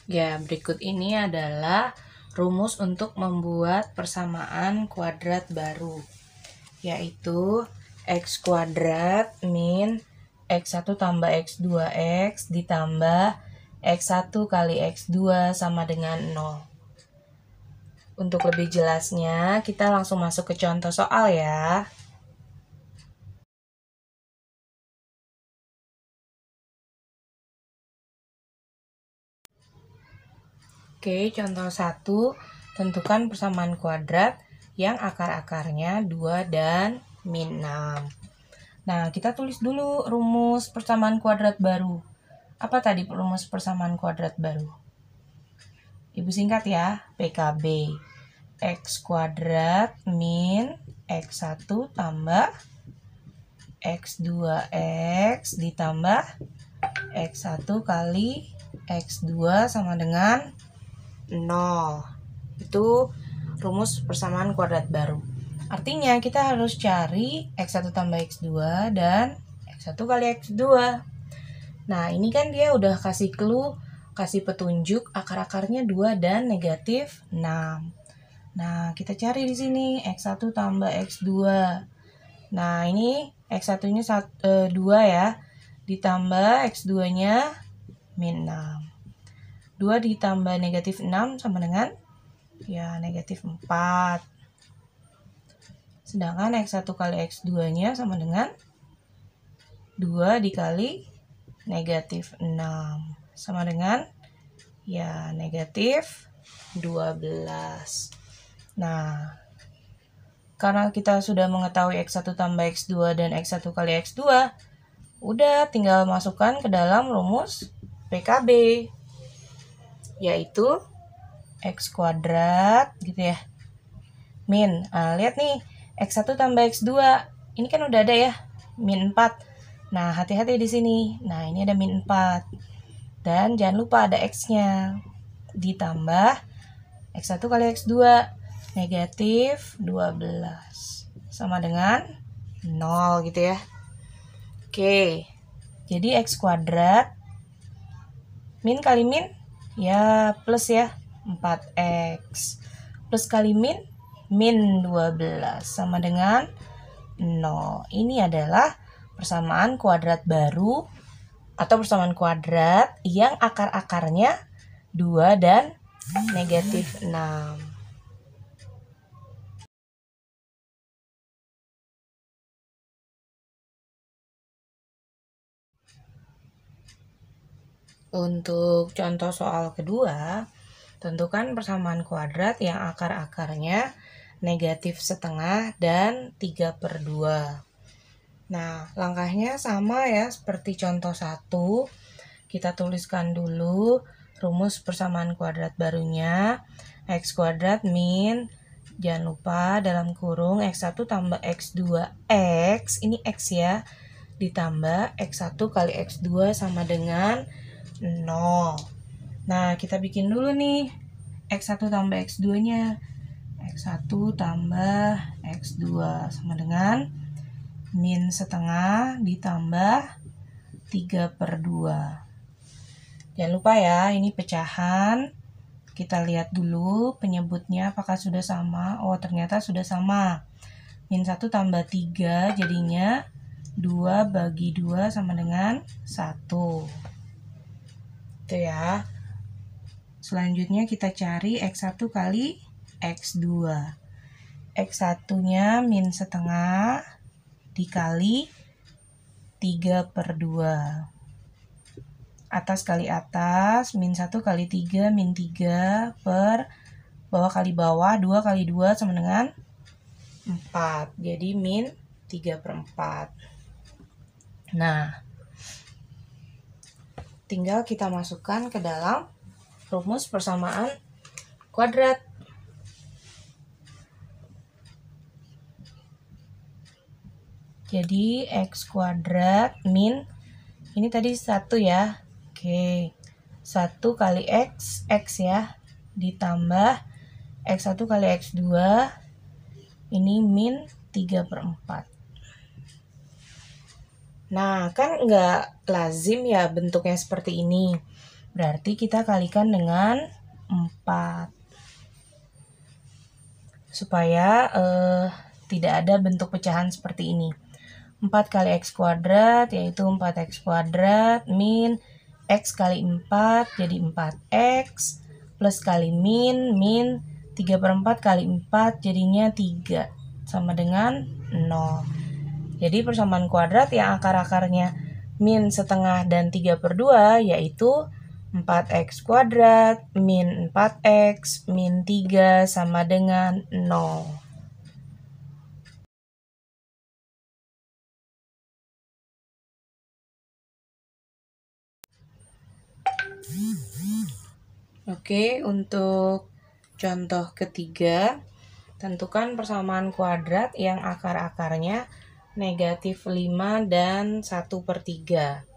Ya, berikut ini adalah rumus untuk membuat persamaan kuadrat baru, yaitu x kuadrat min x1 tambah x2x ditambah x1 kali x2 sama dengan 0. Untuk lebih jelasnya, kita langsung masuk ke contoh soal ya. Oke, contoh 1, tentukan persamaan kuadrat yang akar-akarnya 2 dan min 6. Nah, kita tulis dulu rumus persamaan kuadrat baru. Apa tadi rumus persamaan kuadrat baru? Ibu singkat ya, PKB. X kuadrat min X1 tambah X2X ditambah X1 kali X2 sama dengan 0. Itu rumus persamaan kuadrat baru. Artinya kita harus cari X1 tambah X2 dan X1 kali X2. Nah, ini kan dia udah kasih clue, kasih petunjuk akar-akarnya 2 dan negatif 6. Nah, kita cari di sini X1 tambah X2. Nah, ini X1-nya 2 ya. Ditambah X2-nya min 6. 2 ditambah negatif 6 sama dengan ya negatif 4. Sedangkan X1 kali X2-nya sama dengan 2 dikali negatif 6. Sama dengan ya negatif 12. Nah, karena kita sudah mengetahui X1 tambah X2 dan X1 kali X2, udah tinggal masukkan ke dalam rumus PKB, yaitu X kuadrat gitu ya. Min, lihat nih, X1 tambah X2, ini kan udah ada ya, min 4. Nah, hati-hati di sini. Nah, ini ada min 4. Dan jangan lupa ada X-nya. Ditambah X1 kali X2, negatif 12. Sama dengan 0 gitu ya. Oke, jadi X kuadrat, min kali min, ya plus ya, 4X. Plus kali min, min 12 sama dengan 0. Ini adalah persamaan kuadrat baru atau persamaan kuadrat yang akar-akarnya 2 dan negatif 6. Untuk contoh soal kedua, tentukan persamaan kuadrat yang akar-akarnya negatif setengah dan 3/2. Nah, langkahnya sama ya seperti contoh 1. Kita tuliskan dulu rumus persamaan kuadrat barunya. X kuadrat min, jangan lupa dalam kurung X1 tambah X2X, ini X ya, ditambah X1 kali X2 sama dengan 0. Nah, kita bikin dulu nih X1 tambah X2-nya. X1 tambah X2 sama dengan min setengah ditambah 3/2. Jangan lupa ya, ini pecahan. Kita lihat dulu penyebutnya apakah sudah sama. Oh, ternyata sudah sama. Min 1 tambah 3 jadinya 2 bagi 2 sama dengan 1. Itu ya. Selanjutnya kita cari X1 kali X2. X1-nya min setengah dikali 3/2. Atas kali atas, min 1 kali 3, min 3 per bawah kali bawah, 2 kali 2 sama dengan 4. Jadi min 3/4. Nah, tinggal kita masukkan ke dalam rumus persamaan kuadrat. Jadi X kuadrat min, ini tadi 1 ya. Oke, 1 kali X, X ya, ditambah X1 kali X2, ini min 3/4. Nah, kan nggak lazim ya bentuknya seperti ini. Berarti kita kalikan dengan 4. Supaya tidak ada bentuk pecahan seperti ini. 4 kali X kuadrat yaitu 4X kuadrat min X kali 4 jadi 4X plus kali min 3/4 kali 4 jadinya 3 sama dengan 0. Jadi persamaan kuadrat yang akar-akarnya min setengah dan 3/2 yaitu 4X kuadrat min 4X min 3 sama dengan 0. Oke, untuk contoh ketiga, tentukan persamaan kuadrat yang akar-akarnya negatif 5 dan 1/3.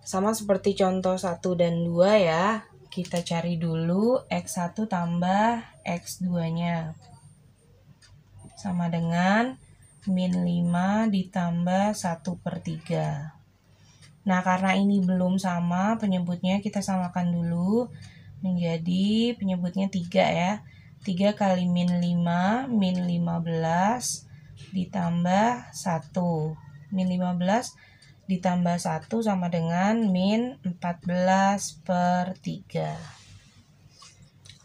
Sama seperti contoh 1 dan 2 ya. Kita cari dulu X1 tambah X2-nya. Sama dengan min 5 ditambah 1/3. Nah, karena ini belum sama, penyebutnya kita samakan dulu menjadi penyebutnya 3 ya. 3 kali min 5, min 15 ditambah 1. Min 15 ditambah 1 sama dengan min 14/3.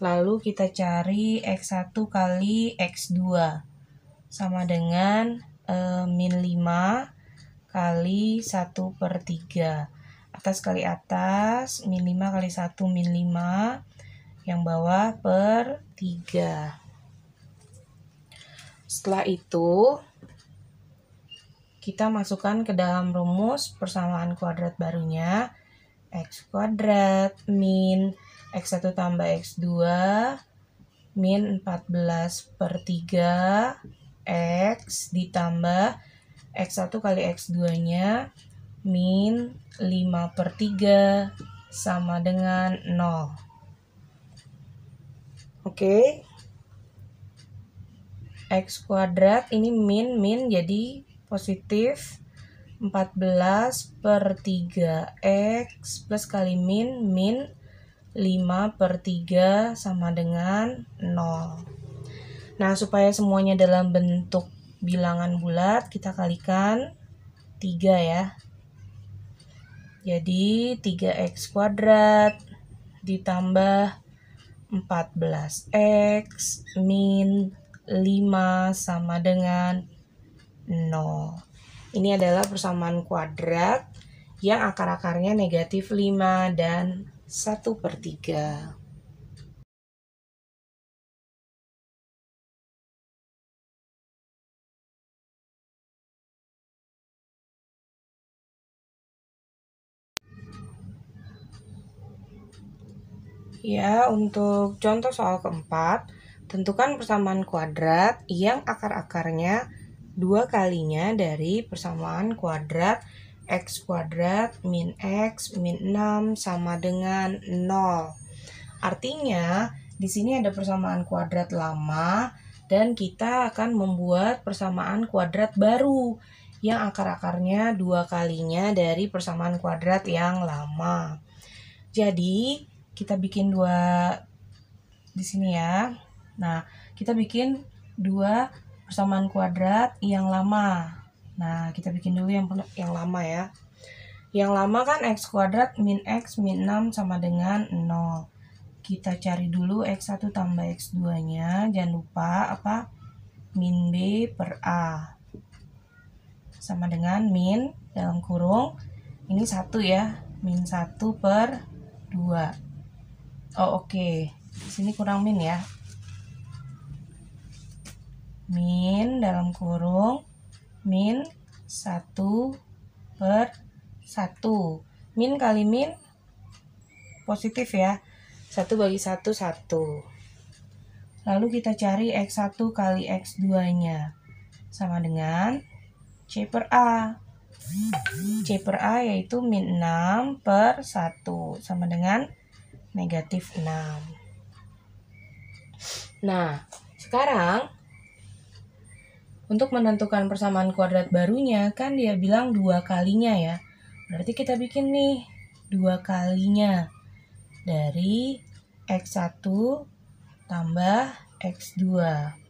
Lalu kita cari X1 kali X2 sama dengan min 5 kali 1/3. Atas kali atas, min 5 kali 1 min 5, yang bawah per 3. Setelah itu, kita masukkan ke dalam rumus persamaan kuadrat barunya. X kuadrat min X1 tambah X2 min 14/3 X ditambah X1 kali X2-nya min 5/3 sama dengan 0. Oke. X kuadrat ini min jadi positif 14/3 X plus kali min 5/3 sama dengan 0. Nah, supaya semuanya dalam bentuk bilangan bulat, kita kalikan 3 ya. Jadi 3X kuadrat ditambah 14X min 5 sama dengan 0. Ini adalah persamaan kuadrat yang akar-akarnya negatif 5 dan 1/3. Ya, untuk contoh soal keempat, tentukan persamaan kuadrat yang akar-akarnya 2 kalinya dari persamaan kuadrat X kuadrat min X min 6 sama dengan 0. Artinya, di sini ada persamaan kuadrat lama dan kita akan membuat persamaan kuadrat baru yang akar-akarnya 2 kalinya dari persamaan kuadrat yang lama. Jadi, kita bikin 2 di sini ya. Nah, kita bikin 2 persamaan kuadrat yang lama. Nah, kita bikin dulu yang lama ya. Yang lama kan X kuadrat min X min 6 sama dengan 0. Kita cari dulu X1 tambah X2-nya. Jangan lupa apa? Min B per A. Sama dengan min dalam kurung. Ini 1 ya. Min 1/2. Oh, oke. Di sini kurang min ya. Min dalam kurung min 1/1. Min kali min positif ya. 1 bagi 1, 1. Lalu kita cari X1 kali X2-nya. Sama dengan C per A. C per A yaitu min 6/1. Sama dengan negatif 6. Nah, sekarang untuk menentukan persamaan kuadrat barunya, kan dia bilang 2 kalinya ya. Berarti kita bikin nih 2 kalinya dari X1 tambah X2.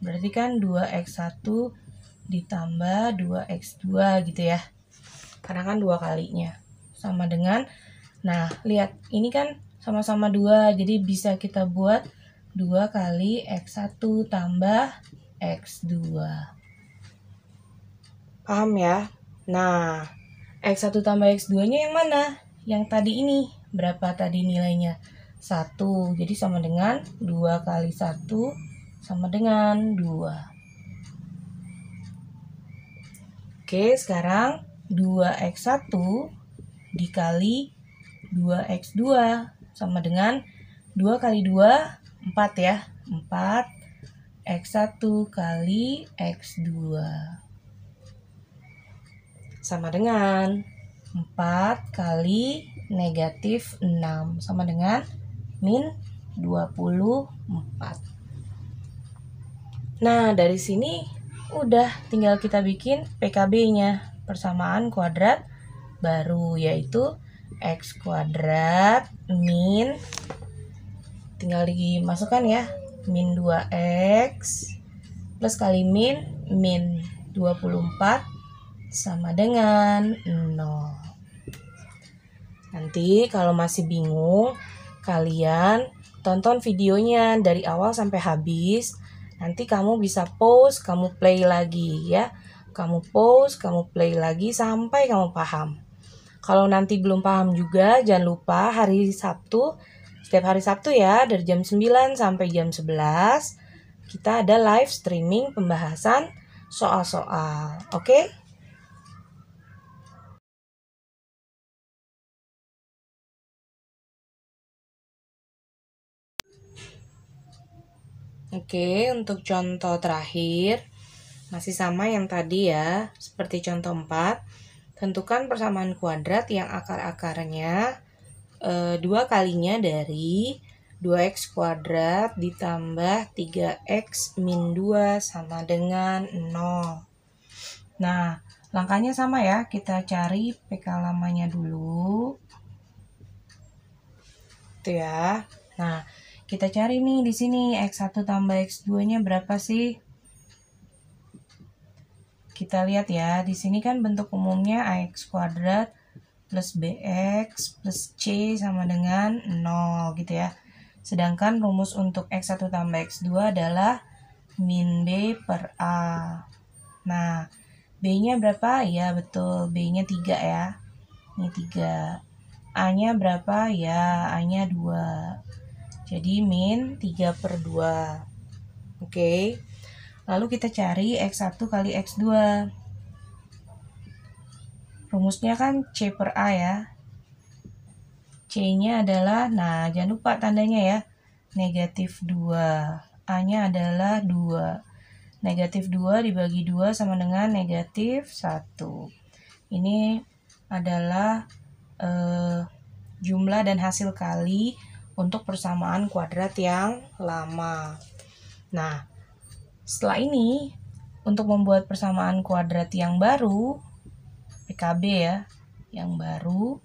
Berarti kan 2X1 ditambah 2X2 gitu ya. Karena kan 2 kalinya. Sama dengan, nah lihat ini kan sama-sama 2, jadi bisa kita buat 2 kali X1 tambah X2. Paham ya? Nah, X1 tambah X2-nya yang mana? Yang tadi ini. Berapa tadi nilainya? 1. Jadi sama dengan 2 kali 1 sama dengan 2. Oke, sekarang 2X1 dikali 2X2 sama dengan 2 kali 2, 4 ya. 4 X1 kali X2 sama dengan 4 kali negatif 6 sama dengan min 24. Nah, dari sini udah tinggal kita bikin PKB-nya, persamaan kuadrat baru, yaitu X kuadrat min, tinggal dimasukkan ya, min 2X plus kali min 24 sama dengan 0. Nanti kalau masih bingung, kalian tonton videonya dari awal sampai habis. Nanti kamu bisa pause, kamu play lagi ya. Kamu pause, kamu play lagi sampai kamu paham. Kalau nanti belum paham juga, jangan lupa hari Sabtu, setiap hari Sabtu ya, dari jam 9 sampai jam 11, kita ada live streaming pembahasan soal-soal. Oke? Oke, untuk contoh terakhir, masih sama yang tadi ya, seperti contoh 4. Tentukan persamaan kuadrat yang akar-akarnya 2 kalinya dari 2X kuadrat ditambah 3X min 2 sama dengan 0. Nah, langkahnya sama ya, kita cari PK lamanya dulu. Itu ya. Nah, kita cari nih di sini X1 tambah X2-nya berapa sih? Kita lihat ya, di sini kan bentuk umumnya AX kuadrat plus BX plus C sama dengan 0 gitu ya. Sedangkan rumus untuk X1 tambah X2 adalah min B per A. Nah, B-nya berapa? Ya betul, B-nya 3 ya. Ini 3. A-nya berapa? Ya, A-nya 2. Jadi min 3 per 2. Oke. Lalu kita cari X1 kali X2. Rumusnya kan C per A ya. C-nya adalah, nah jangan lupa tandanya ya, negatif 2. A-nya adalah 2. Negatif 2 dibagi 2 sama dengan negatif 1. Ini adalah jumlah dan hasil kali untuk persamaan kuadrat yang lama. Nah, setelah ini, untuk membuat persamaan kuadrat yang baru, PKB ya, yang baru,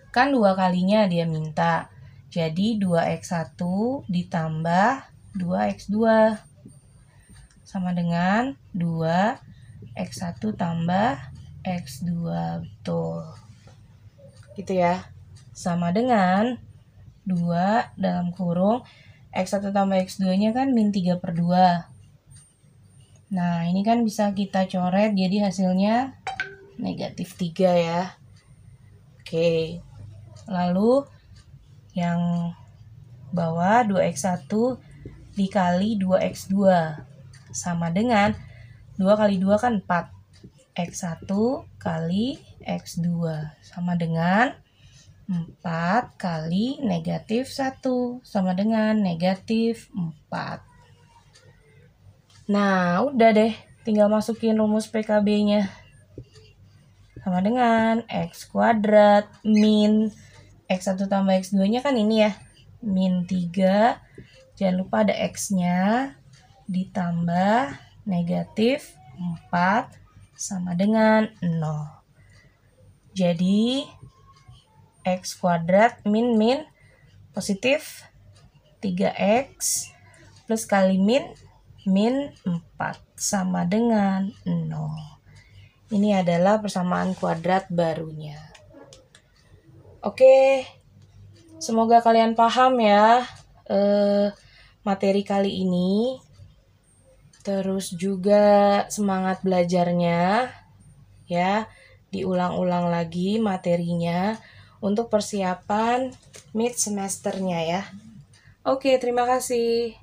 kan 2 kalinya dia minta. Jadi 2X1 ditambah 2X2 sama dengan 2X1 tambah X2. Betul. Gitu ya. Sama dengan 2 dalam kurung X1 tambah X2-nya kan min 3 per 2. Nah, ini kan bisa kita coret jadi hasilnya negatif 3 ya. Oke. Lalu yang bawah 2X1 dikali 2X2 sama dengan 2 kali 2 kan 4. X1 kali X2 sama dengan 4 kali negatif 1 sama dengan negatif 4. Nah, udah deh. Tinggal masukin rumus PKB-nya. Sama dengan X kuadrat min X1 tambah X2-nya kan ini ya. Min 3. Jangan lupa ada X-nya. Ditambah negatif 4 sama dengan 0. Jadi X kuadrat min positif 3X plus kali min 4 sama dengan 0. Ini adalah persamaan kuadrat barunya. Oke, semoga kalian paham ya materi kali ini. Terus juga semangat belajarnya ya, diulang-ulang lagi materinya untuk persiapan mid semesternya ya. Oke, terima kasih.